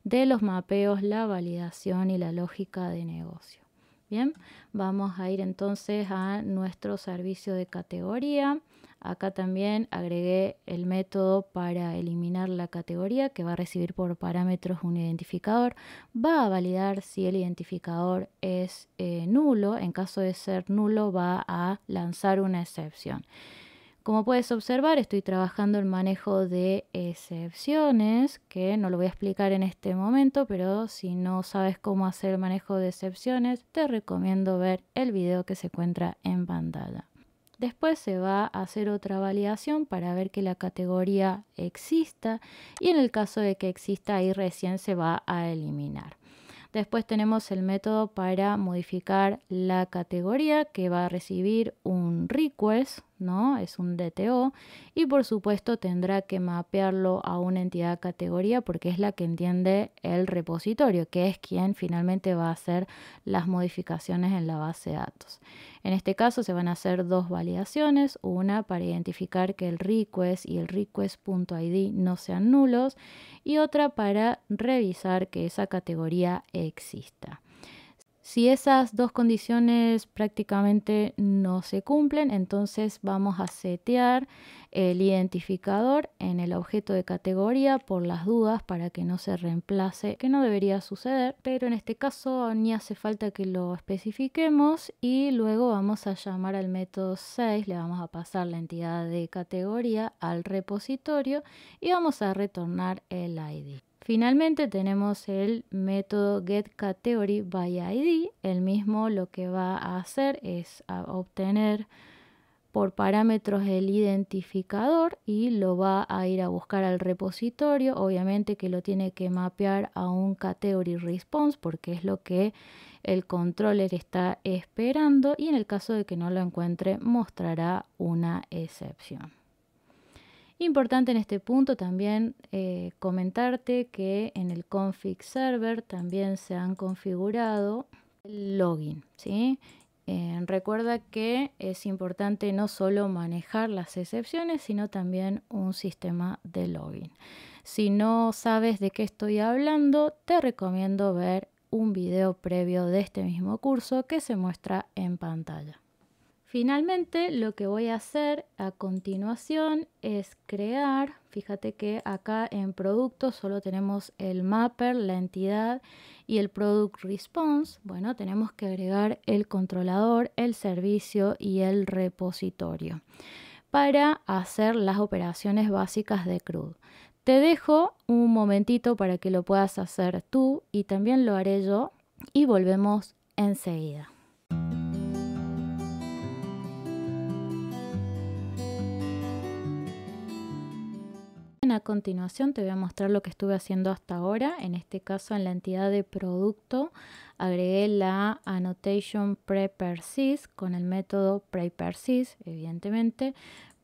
de los mapeos, la validación y la lógica de negocio. Bien, vamos a ir entonces a nuestro servicio de categoría. Acá también agregué el método para eliminar la categoría que va a recibir por parámetros un identificador. Va a validar si el identificador es nulo. En caso de ser nulo va a lanzar una excepción. Como puedes observar, estoy trabajando el manejo de excepciones, que no lo voy a explicar en este momento, pero si no sabes cómo hacer el manejo de excepciones, te recomiendo ver el video que se encuentra en pantalla. Después se va a hacer otra validación para ver que la categoría exista y en el caso de que exista ahí recién se va a eliminar. Después tenemos el método para modificar la categoría que va a recibir un request, ¿no? Es un DTO y por supuesto tendrá que mapearlo a una entidad categoría porque es la que entiende el repositorio, que es quien finalmente va a hacer las modificaciones en la base de datos. En este caso se van a hacer dos validaciones, una para identificar que el request y el request.id no sean nulos y otra para revisar que esa categoría exista. Si esas dos condiciones prácticamente no se cumplen, entonces vamos a setear el identificador en el objeto de categoría por las dudas para que no se reemplace, que no debería suceder, pero en este caso ni hace falta que lo especifiquemos y luego vamos a llamar al método 6, le vamos a pasar la entidad de categoría al repositorio y vamos a retornar el ID. Finalmente tenemos el método getCategoryById. El mismo lo que va a hacer es obtener por parámetros el identificador y lo va a ir a buscar al repositorio. Obviamente que lo tiene que mapear a un category response porque es lo que el controller está esperando y en el caso de que no lo encuentre mostrará una excepción. Importante en este punto también comentarte que en el config server también se han configurado el login, ¿sí? Recuerda que es importante no solo manejar las excepciones, sino también un sistema de login. Si no sabes de qué estoy hablando, te recomiendo ver un video previo de este mismo curso que se muestra en pantalla. Finalmente, lo que voy a hacer a continuación es crear, fíjate que acá en producto solo tenemos el mapper, la entidad y el product response. Bueno, tenemos que agregar el controlador, el servicio y el repositorio para hacer las operaciones básicas de CRUD. Te dejo un momentito para que lo puedas hacer tú y también lo haré yo y volvemos enseguida. A continuación te voy a mostrar lo que estuve haciendo hasta ahora. En este caso, en la entidad de producto, agregué la annotation prePersist con el método prePersist, evidentemente,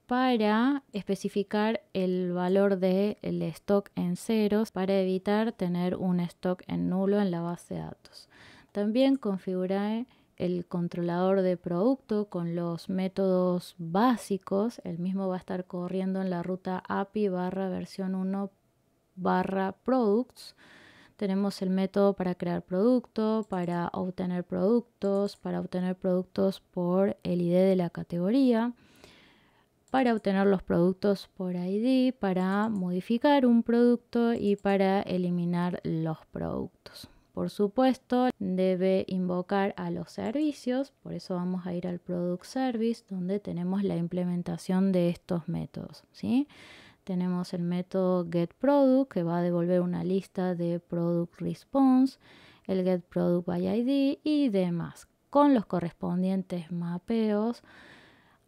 para especificar el valor del stock en ceros para evitar tener un stock en nulo en la base de datos. También configuré el controlador de producto con los métodos básicos. El mismo va a estar corriendo en la ruta API versión 1 products. Tenemos el método para crear producto, para obtener productos por el ID de la categoría, para obtener los productos por ID, para modificar un producto y para eliminar los productos. Por supuesto, debe invocar a los servicios, por eso vamos a ir al Product Service, donde tenemos la implementación de estos métodos, ¿sí? Tenemos el método getProduct, que va a devolver una lista de Product Response, el getProductById y demás, con los correspondientes mapeos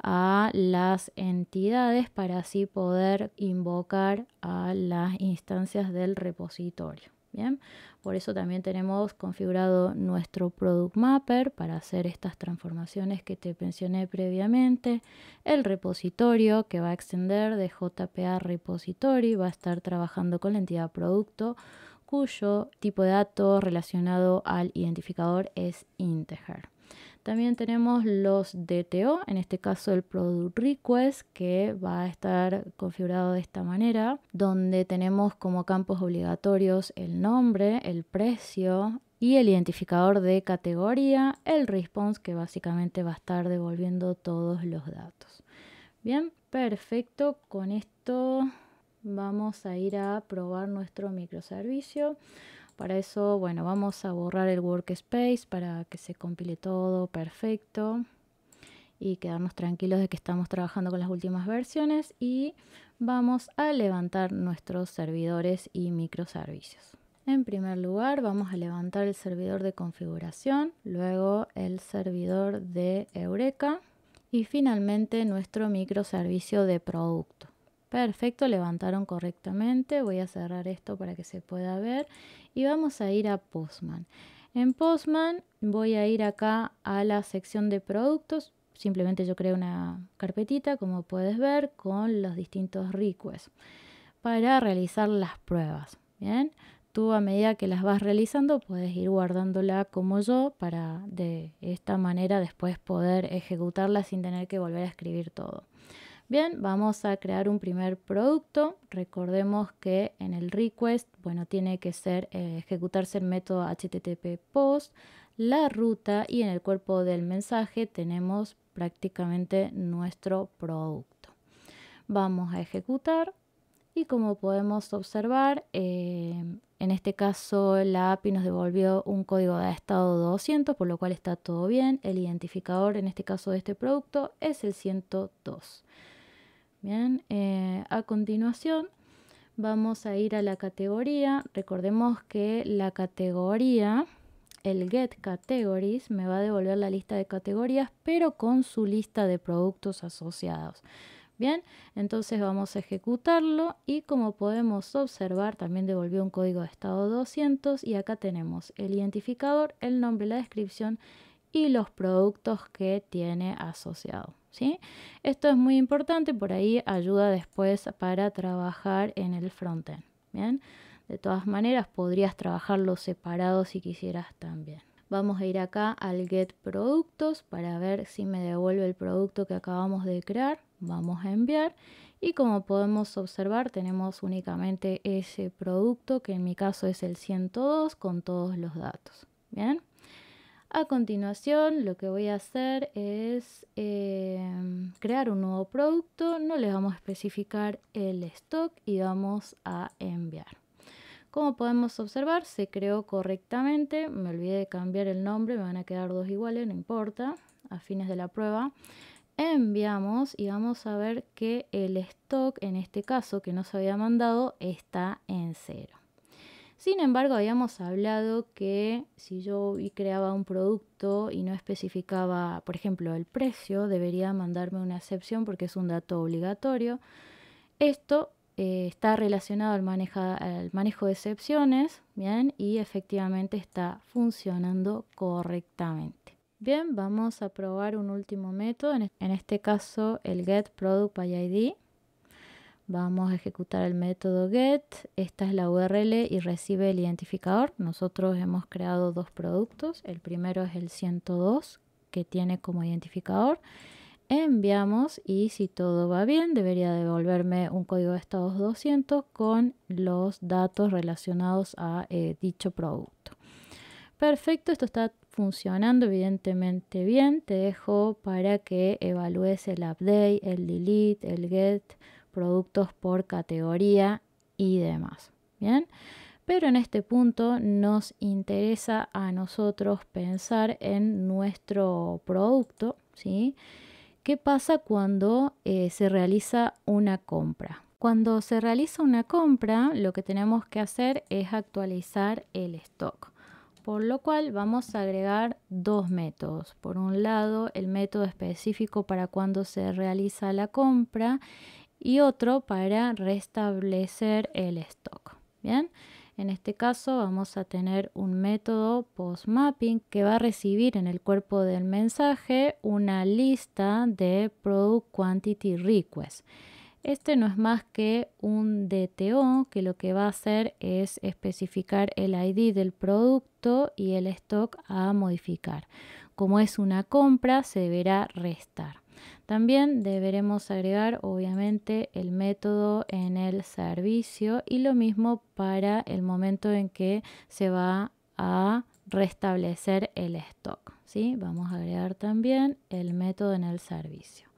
a las entidades para así poder invocar a las instancias del repositorio. Bien, por eso también tenemos configurado nuestro Product Mapper para hacer estas transformaciones que te mencioné previamente. El repositorio que va a extender de JPA Repository va a estar trabajando con la entidad producto, cuyo tipo de dato relacionado al identificador es integer. También tenemos los DTO, en este caso el Product Request, que va a estar configurado de esta manera, donde tenemos como campos obligatorios el nombre, el precio y el identificador de categoría, el response, que básicamente va a estar devolviendo todos los datos. Bien, perfecto. Con esto vamos a ir a probar nuestro microservicio. Para eso, bueno, vamos a borrar el workspace para que se compile todo perfecto y quedarnos tranquilos de que estamos trabajando con las últimas versiones y vamos a levantar nuestros servidores y microservicios. En primer lugar, vamos a levantar el servidor de configuración, luego el servidor de Eureka y finalmente nuestro microservicio de producto. Perfecto, levantaron correctamente. Voy a cerrar esto para que se pueda ver y vamos a ir a Postman. En Postman voy a ir acá a la sección de productos. simplemente yo creo una carpetita, como puedes ver, con los distintos requests para realizar las pruebas. Bien, tú a medida que las vas realizando puedes ir guardándola como yo para de esta manera después poder ejecutarla sin tener que volver a escribir todo. Bien, vamos a crear un primer producto. Recordemos que en el request, bueno, tiene que ser ejecutarse el método HTTP post, la ruta, y en el cuerpo del mensaje tenemos prácticamente nuestro producto. Vamos a ejecutar y como podemos observar, en este caso la API nos devolvió un código de estado 200, por lo cual está todo bien. El identificador en este caso de este producto es el 102. Bien, a continuación vamos a ir a la categoría. Recordemos que la categoría, el get categories, me va a devolver la lista de categorías, pero con su lista de productos asociados. Bien, entonces vamos a ejecutarlo y como podemos observar también devolvió un código de estado 200 y acá tenemos el identificador, el nombre, la descripción y los productos que tiene asociado, ¿sí? Esto es muy importante, por ahí ayuda después para trabajar en el frontend. Bien, de todas maneras podrías trabajarlo separado si quisieras también. Vamos a ir acá al get productos para ver si me devuelve el producto que acabamos de crear. Vamos a enviar y como podemos observar tenemos únicamente ese producto que en mi caso es el 102 con todos los datos. Bien. A continuación lo que voy a hacer es crear un nuevo producto, no le vamos a especificar el stock y vamos a enviar. Como podemos observar se creó correctamente, me olvidé de cambiar el nombre, me van a quedar dos iguales, no importa, a fines de la prueba. Enviamos y vamos a ver que el stock en este caso que nos había mandado está en 0. Sin embargo, habíamos hablado que si yo creaba un producto y no especificaba, por ejemplo, el precio, debería mandarme una excepción porque es un dato obligatorio. Esto está relacionado al manejo de excepciones, ¿bien? Y efectivamente está funcionando correctamente. Bien, vamos a probar un último método, en este caso el getProductById. Vamos a ejecutar el método get, esta es la URL y recibe el identificador. Nosotros hemos creado dos productos, el primero es el 102 que tiene como identificador. Enviamos y si todo va bien debería devolverme un código de estados 200 con los datos relacionados a dicho producto. Perfecto, esto está funcionando evidentemente bien. Te dejo para que evalúes el update, el delete, el get, productos por categoría y demás. Bien, pero en este punto nos interesa a nosotros pensar en nuestro producto, ¿sí? ¿Qué pasa cuando se realiza una compra? Cuando se realiza una compra, lo que tenemos que hacer es actualizar el stock. Por lo cual vamos a agregar dos métodos. Por un lado, el método específico para cuando se realiza la compra y otro para restablecer el stock. Bien, en este caso vamos a tener un método postMapping que va a recibir en el cuerpo del mensaje una lista de Product Quantity Request. Este no es más que un DTO que lo que va a hacer es especificar el ID del producto y el stock a modificar. Como es una compra, se deberá restar. También deberemos agregar obviamente el método en el servicio y lo mismo para el momento en que se va a restablecer el stock, ¿sí? Vamos a agregar también el método en el servicio.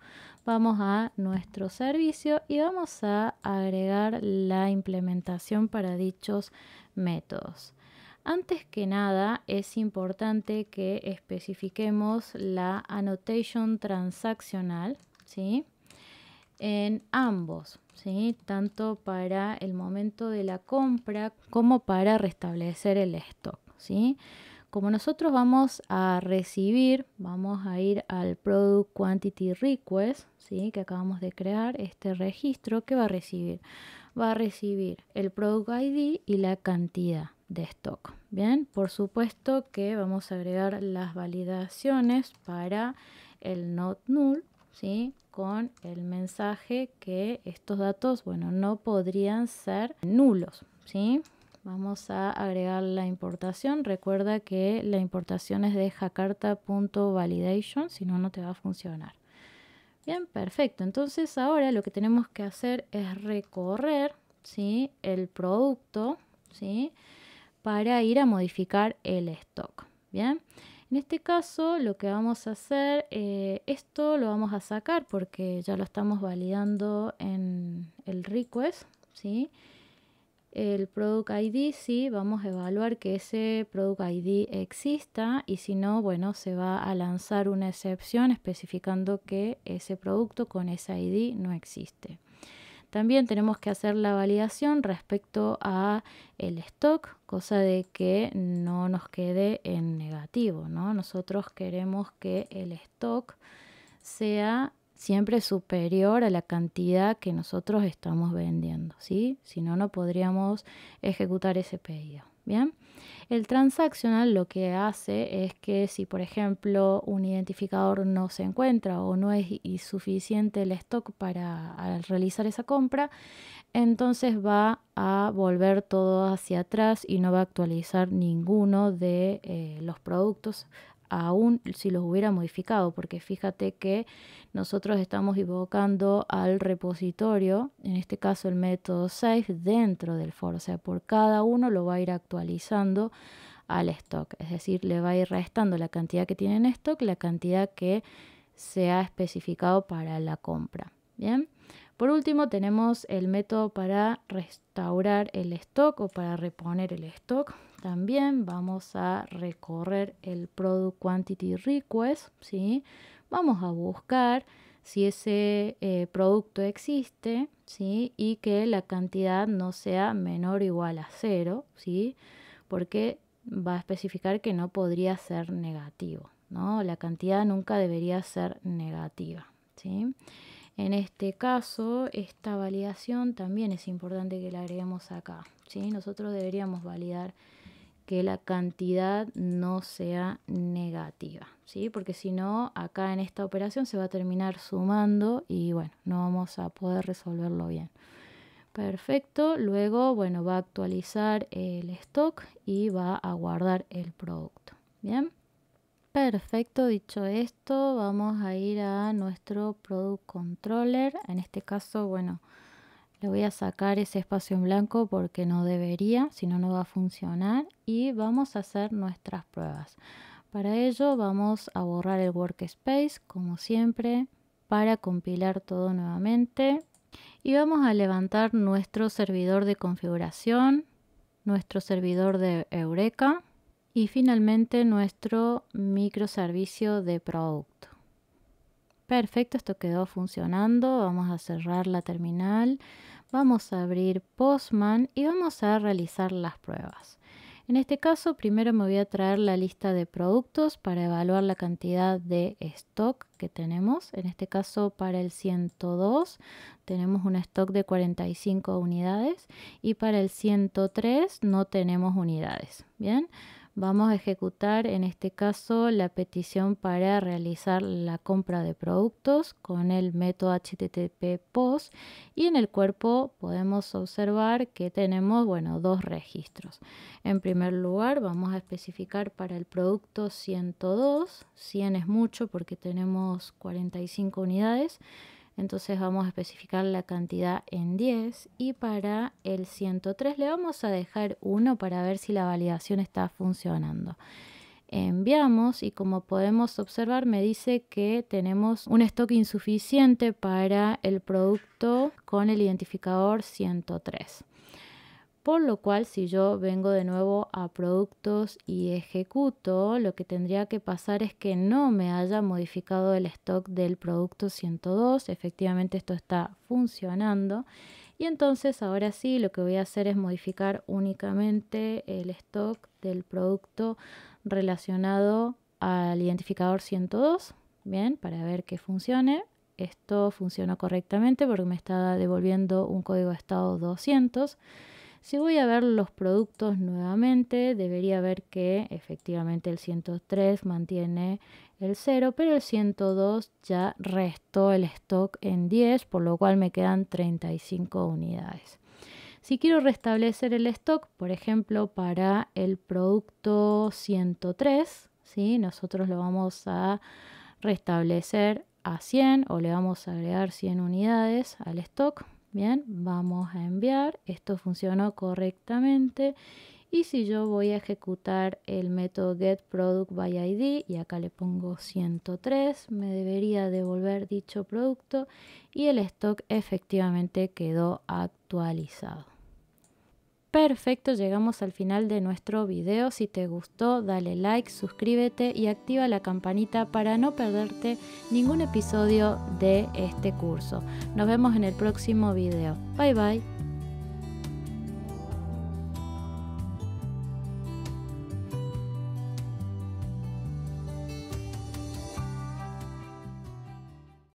Vamos a nuestro servicio y vamos a agregar la implementación para dichos métodos. Antes que nada es importante que especifiquemos la annotation transaccional, ¿sí? En ambos, ¿sí? Tanto para el momento de la compra como para restablecer el stock, ¿sí? Como nosotros vamos a recibir, vamos a ir al Product Quantity Request, ¿sí? Que acabamos de crear, este registro que va a recibir. Va a recibir el Product ID y la cantidad. de stock. Bien, por supuesto que vamos a agregar las validaciones para el not null, ¿sí? Con el mensaje que estos datos, bueno, no podrían ser nulos, ¿sí? Vamos a agregar la importación. Recuerda que la importación es de jakarta.validation, si no, no te va a funcionar. Bien, perfecto. Entonces ahora lo que tenemos que hacer es recorrer, ¿sí? El producto, ¿sí? Para ir a modificar el stock. Bien, en este caso lo que vamos a hacer, esto lo vamos a sacar porque ya lo estamos validando en el request, ¿sí? El product ID, sí, vamos a evaluar que ese product ID exista y si no, bueno, se va a lanzar una excepción especificando que ese producto con ese ID no existe. También tenemos que hacer la validación respecto a el stock, cosa de que no nos quede en negativo, ¿no? Nosotros queremos que el stock sea siempre superior a la cantidad que nosotros estamos vendiendo, ¿sí? Si no, no podríamos ejecutar ese pedido. Bien, el transactional lo que hace es que si, por ejemplo, un identificador no se encuentra o no es suficiente el stock para realizar esa compra, entonces va a volver todo hacia atrás y no va a actualizar ninguno de los productos, aún si los hubiera modificado, porque fíjate que nosotros estamos invocando al repositorio, en este caso el método save, dentro del for, o sea, por cada uno lo va a ir actualizando al stock, es decir, le va a ir restando la cantidad que tiene en stock, la cantidad que se ha especificado para la compra. Bien, por último tenemos el método para restaurar el stock o para reponer el stock. También vamos a recorrer el product quantity request, ¿sí? Vamos a buscar si ese producto existe, ¿sí? Y que la cantidad no sea menor o igual a 0, ¿sí? Porque va a especificar que no podría ser negativo, ¿no? La cantidad nunca debería ser negativa, ¿sí? En este caso, esta validación también es importante que la agreguemos acá, ¿sí? Nosotros deberíamos validar que la cantidad no sea negativa, ¿sí? Porque si no, acá en esta operación se va a terminar sumando y bueno, no vamos a poder resolverlo bien. Perfecto, luego, bueno, va a actualizar el stock y va a guardar el producto. Bien. Perfecto, dicho esto, vamos a ir a nuestro Product Controller. En este caso, bueno, le voy a sacar ese espacio en blanco porque no debería, si no, no va a funcionar. Y vamos a hacer nuestras pruebas. Para ello vamos a borrar el workspace, como siempre, para compilar todo nuevamente. Y vamos a levantar nuestro servidor de configuración, nuestro servidor de Eureka y finalmente nuestro microservicio de producto. Perfecto, esto quedó funcionando. Vamos a cerrar la terminal. Vamos a abrir Postman y vamos a realizar las pruebas. En este caso, primero me voy a traer la lista de productos para evaluar la cantidad de stock que tenemos. En este caso, para el 102 tenemos un stock de 45 unidades y para el 103 no tenemos unidades. Bien. Vamos a ejecutar en este caso la petición para realizar la compra de productos con el método HTTP POST y en el cuerpo podemos observar que tenemos, bueno, dos registros. En primer lugar vamos a especificar para el producto 102, 100 es mucho porque tenemos 45 unidades. Entonces vamos a especificar la cantidad en 10 y para el 103 le vamos a dejar 1 para ver si la validación está funcionando. Enviamos y como podemos observar me dice que tenemos un stock insuficiente para el producto con el identificador 103. Por lo cual, si yo vengo de nuevo a productos y ejecuto, lo que tendría que pasar es que no me haya modificado el stock del producto 102. Efectivamente, esto está funcionando. Y entonces, ahora sí, lo que voy a hacer es modificar únicamente el stock del producto relacionado al identificador 102. Bien, para ver que funcione. Esto funcionó correctamente porque me está devolviendo un código de estado 200. Si voy a ver los productos nuevamente, debería ver que efectivamente el 103 mantiene el 0, pero el 102 ya restó el stock en 10, por lo cual me quedan 35 unidades. Si quiero restablecer el stock, por ejemplo, para el producto 103, ¿sí? Nosotros lo vamos a restablecer a 100 o le vamos a agregar 100 unidades al stock. Bien, vamos a enviar. Esto funcionó correctamente. Y si yo voy a ejecutar el método getProductById y acá le pongo 103, me debería devolver dicho producto y el stock efectivamente quedó actualizado. Perfecto, llegamos al final de nuestro video. Si te gustó, dale like, suscríbete y activa la campanita para no perderte ningún episodio de este curso. Nos vemos en el próximo video. Bye bye.